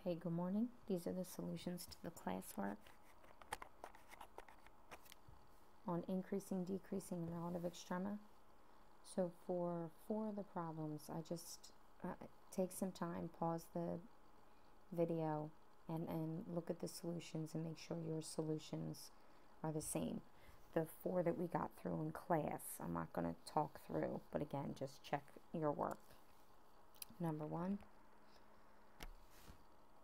Okay, good morning. These are the solutions to the classwork on increasing, decreasing, and relative extrema. So for 4 of the problems, I just take some time, pause the video, and look at the solutions and make sure your solutions are the same. The 4 that we got through in class, I'm not going to talk through, but again, just check your work. Number 1.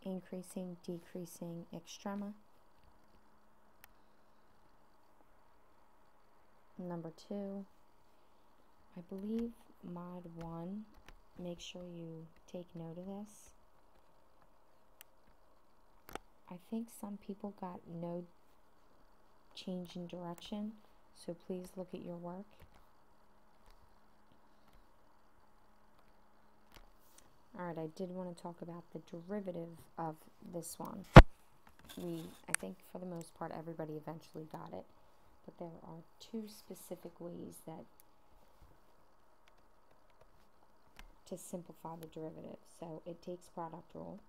Increasing, decreasing extrema. Number 2, I believe mod 1, make sure you take note of this. I think some people got no change in direction, so please look at your work. Alright, I did want to talk about the derivative of this one. I think for the most part everybody eventually got it, but there are 2 specific ways to simplify the derivative. So it takes product rule,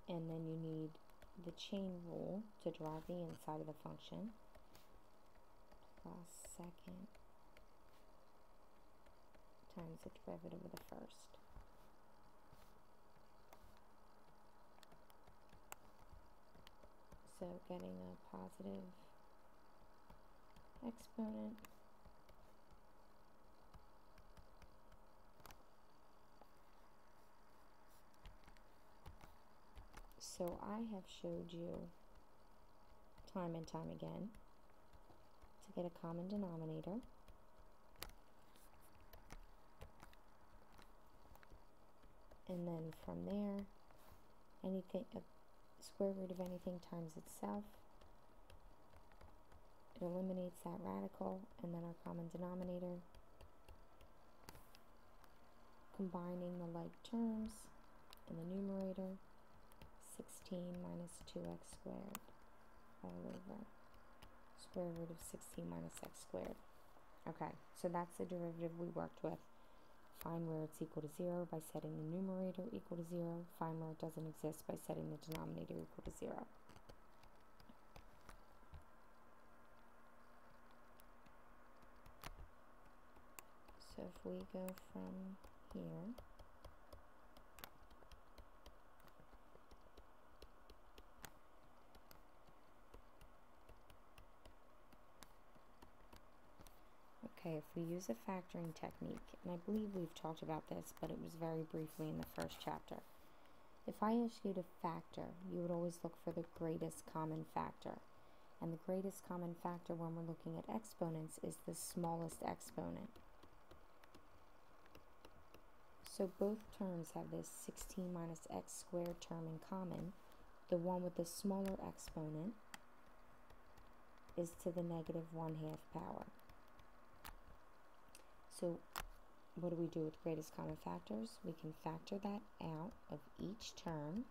and then you need the chain rule to derive the inside of the function, plus second times the derivative of the first. So getting a positive exponent so I have showed you time and time again to get a common denominator, and then from there anything, square root of anything times itself, it eliminates that radical, and then our common denominator, combining the like terms in the numerator, 16 minus 2x squared all over square root of 16 minus x squared. Okay, so that's the derivative we worked with. Find where it's equal to 0 by setting the numerator equal to 0. Find where it doesn't exist by setting the denominator equal to 0. So if we go from here, okay, if we use a factoring technique, and I believe we've talked about this, but it was very briefly in the first chapter. If I ask you to factor, you would always look for the greatest common factor. And the greatest common factor when we're looking at exponents is the smallest exponent. So both terms have this 16 minus x squared term in common. The one with the smaller exponent is to the negative 1/2 power. So what do we do with greatest common factors? We can factor that out of each term.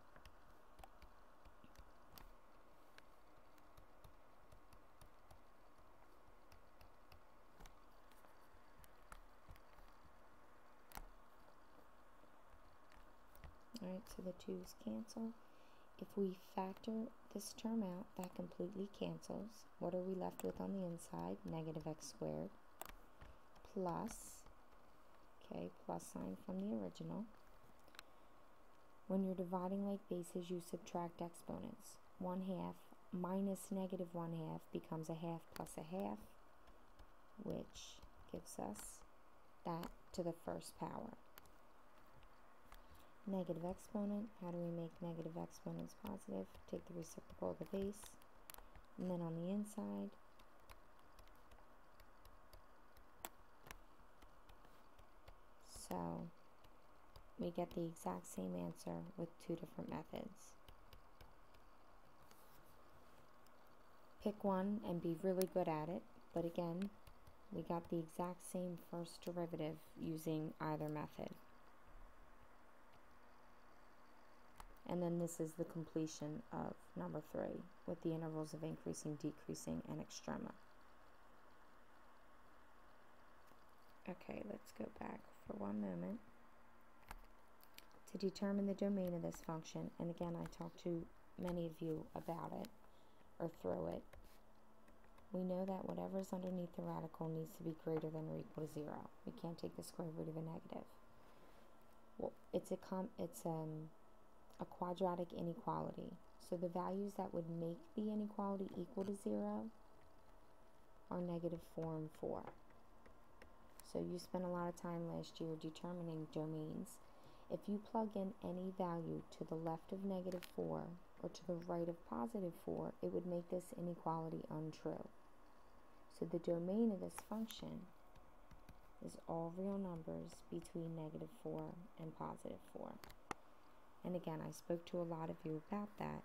Alright, so the 2's cancel. If we factor this term out, that completely cancels. What are we left with on the inside? Negative x squared plus, okay, plus sign from the original. When you're dividing like bases, you subtract exponents. 1/2 minus negative 1/2 becomes a half plus a half, which gives us that to the first power. Negative exponent, how do we make negative exponents positive? Take the reciprocal of the base, and then on the inside, so we get the exact same answer with 2 different methods. Pick one and be really good at it, but again, we got the exact same first derivative using either method. And then this is the completion of number 3 with the intervals of increasing, decreasing, and extrema. Okay, let's go back for one moment. To determine the domain of this function, and again, I talked to many of you about it, or through it, we know that whatever is underneath the radical needs to be greater than or equal to 0. We can't take the square root of a negative. Well, it's a quadratic inequality. So the values that would make the inequality equal to 0 are -4 and 4. So you spent a lot of time last year determining domains. If you plug in any value to the left of -4 or to the right of +4, it would make this inequality untrue. So the domain of this function is all real numbers between -4 and +4. And again, I spoke to a lot of you about that.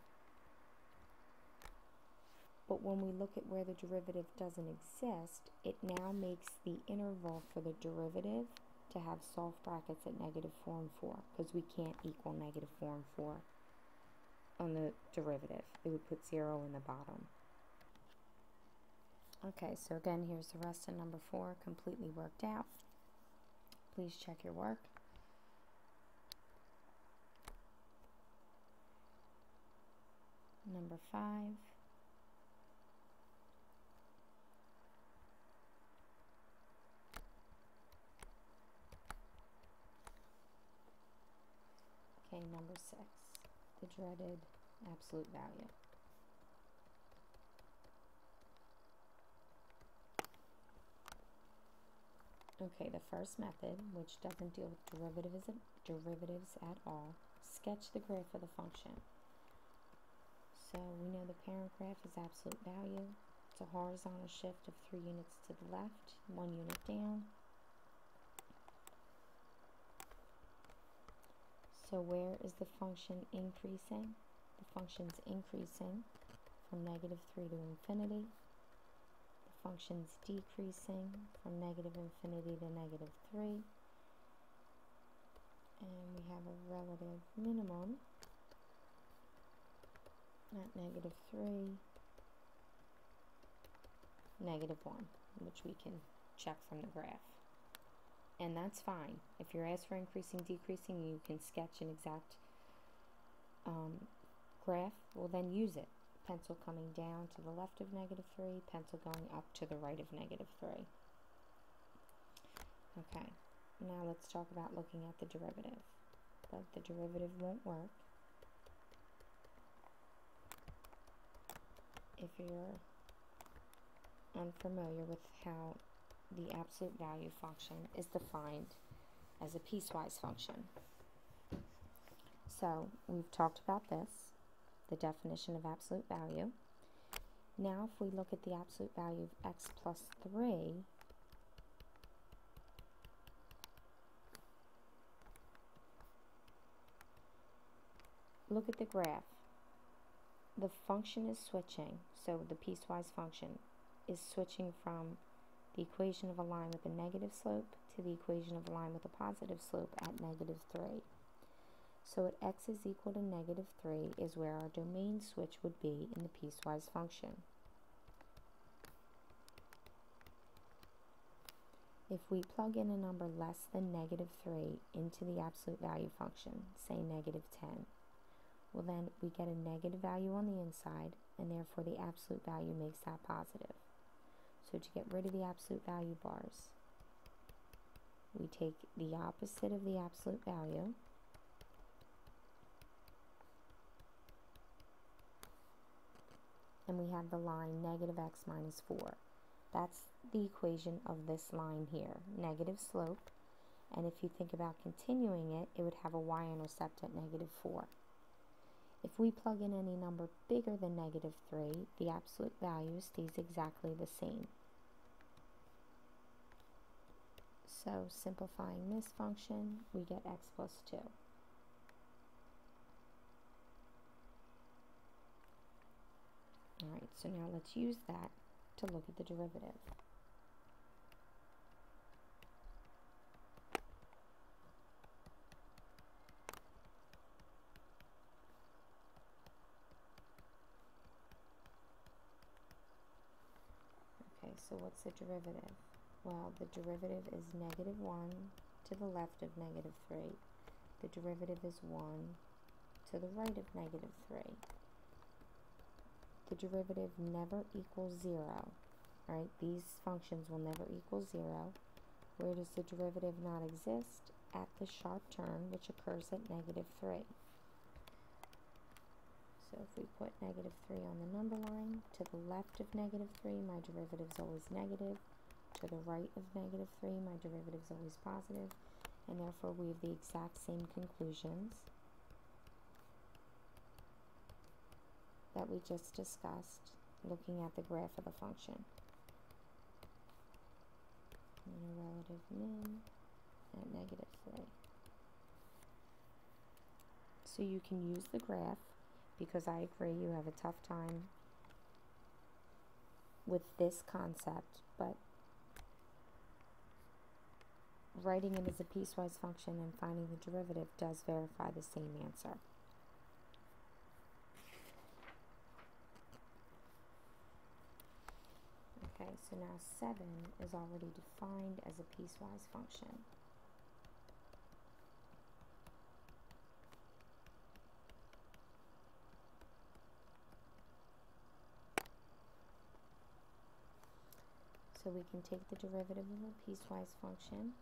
But when we look at where the derivative doesn't exist, it now makes the interval for the derivative to have soft brackets at -4 and 4, because we can't equal -4 and 4 on the derivative. It would put 0 in the bottom. Okay, so again, here's the rest of number 4 completely worked out. Please check your work. Number 5. Okay, number 6, the dreaded absolute value. Okay, the first method, which doesn't deal with derivatives at all, sketch the graph of the function. So we know the parent graph is absolute value. It's a horizontal shift of 3 units to the left, 1 unit down. So where is the function increasing? The function's increasing from -3 to infinity. The function's decreasing from -infinity to -3. And we have a relative minimum at -3, -1, which we can check from the graph. And that's fine. If you're asked for increasing, decreasing, you can sketch an exact graph. Well, then use it. Pencil coming down to the left of -3, pencil going up to the right of -3. Okay, now let's talk about looking at the derivative. But the derivative won't work if you're unfamiliar with how the absolute value function is defined as a piecewise function. So we've talked about this, the definition of absolute value. Now if we look at the absolute value of x plus 3, look at the graph. The function is switching, so the piecewise function is switching from the equation of a line with a negative slope to the equation of a line with a positive slope at -3. So at x is equal to -3 is where our domain switch would be in the piecewise function. If we plug in a number less than -3 into the absolute value function, say -10, well then we get a negative value on the inside, and therefore the absolute value makes that positive. So to get rid of the absolute value bars, we take the opposite of the absolute value, and we have the line -x minus 4. That's the equation of this line here, negative slope, and if you think about continuing it, it would have a y-intercept at -4. If we plug in any number bigger than -3, the absolute value stays exactly the same. So simplifying this function, we get x plus 2. Alright, so now let's use that to look at the derivative. Okay, so what's the derivative? Well, the derivative is negative 1 to the left of negative 3. The derivative is 1 to the right of negative 3. The derivative never equals 0. Right? These functions will never equal 0. Where does the derivative not exist? At the sharp turn, which occurs at negative 3. So if we put negative 3 on the number line, to the left of negative 3, my derivative is always negative. To the right of negative 3, my derivative is always positive. And therefore, we have the exact same conclusions that we just discussed looking at the graph of the function. And a relative min at negative 3. So you can use the graph, because I agree you have a tough time with this concept, but writing it as a piecewise function and finding the derivative does verify the same answer. Okay, so now 7 is already defined as a piecewise function. So we can take the derivative of a piecewise function.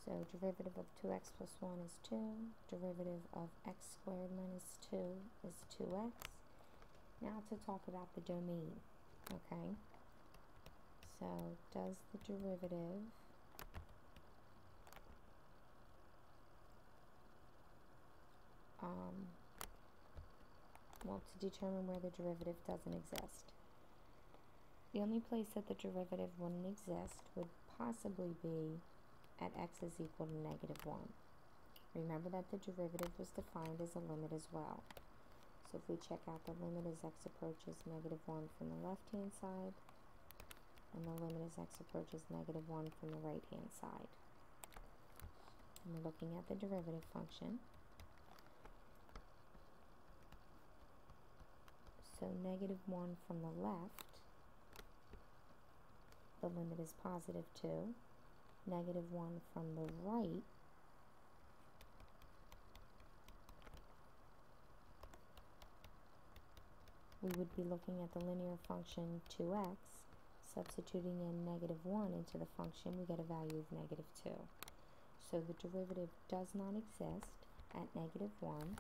So derivative of 2x plus 1 is 2. Derivative of x squared minus 2 is 2x. Now to talk about the domain, okay? So does the derivative well, to determine where the derivative doesn't exist. The only place that the derivative wouldn't exist would possibly be at x is equal to negative 1. Remember that the derivative was defined as a limit as well. So if we check out the limit as x approaches negative 1 from the left-hand side, and the limit as x approaches negative 1 from the right-hand side. And we're looking at the derivative function. So negative 1 from the left, the limit is positive 2. Negative 1 from the right, we would be looking at the linear function 2x. Substituting in negative 1 into the function, we get a value of negative 2. So the derivative does not exist at negative 1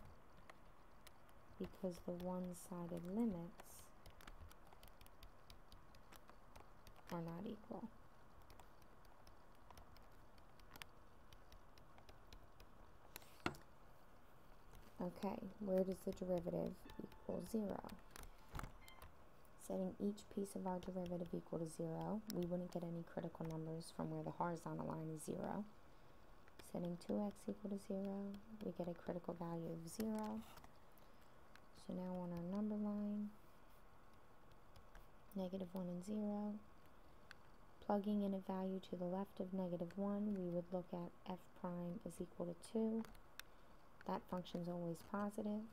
because the one-sided limits are not equal. Okay, where does the derivative equal 0? Setting each piece of our derivative equal to 0, we wouldn't get any critical numbers from where the horizontal line is 0. Setting 2x equal to 0, we get a critical value of 0. So now on our number line, negative 1 and 0, plugging in a value to the left of negative 1, we would look at f prime is equal to 2. That function is always positive.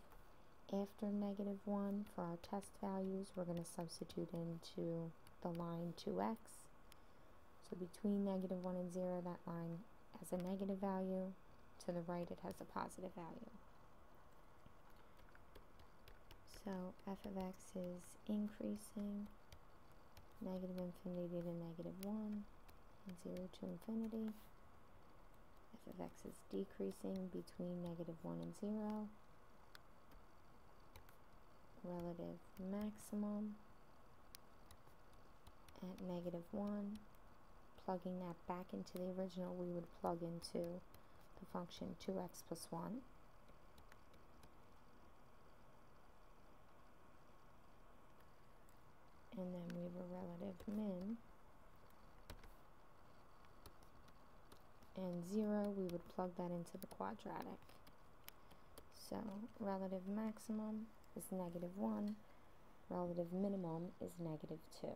After negative 1, for our test values, we're going to substitute into the line 2x. So between negative 1 and 0, that line has a negative value. To the right, it has a positive value. So f of x is increasing, negative infinity to negative 1, and 0 to infinity. F of x is decreasing between negative 1 and 0. Relative maximum at negative 1. Plugging that back into the original, we would plug into the function 2x plus 1. And then we have a relative min. And 0, we would plug that into the quadratic. So relative maximum is negative 1. Relative minimum is negative 2.